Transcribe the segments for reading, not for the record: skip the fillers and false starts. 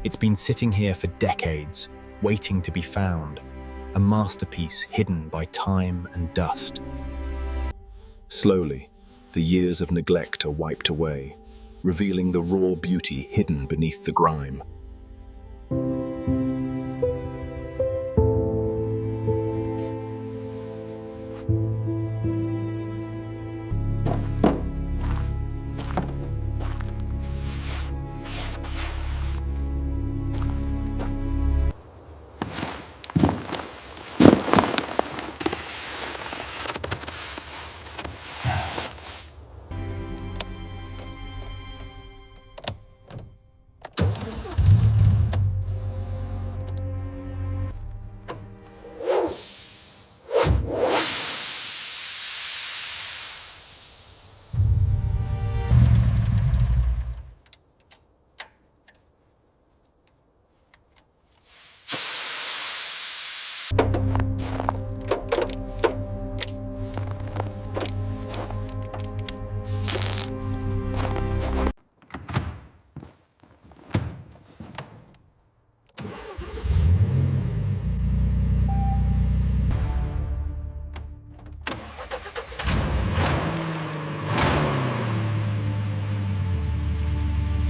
It's been sitting here for decades, waiting to be found, a masterpiece hidden by time and dust. Slowly, the years of neglect are wiped away, revealing the raw beauty hidden beneath the grime.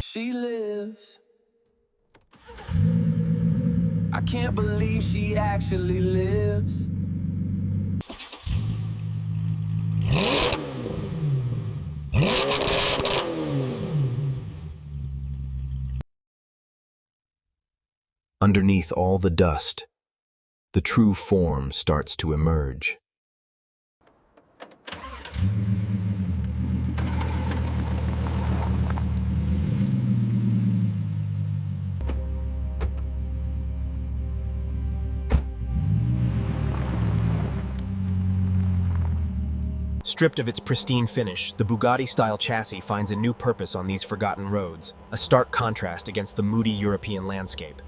She lives. I can't believe she actually lives. Underneath all the dust, the true form starts to emerge. Stripped of its pristine finish, the Bugatti-style chassis finds a new purpose on these forgotten roads, a stark contrast against the moody European landscape.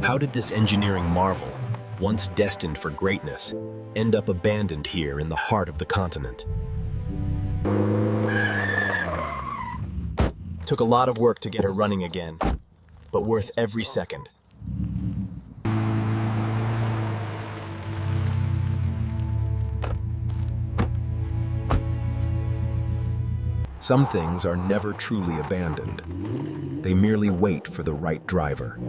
How did this engineering marvel, once destined for greatness, end up abandoned here in the heart of the continent? Took a lot of work to get her running again, but worth every second. Some things are never truly abandoned. They merely wait for the right driver.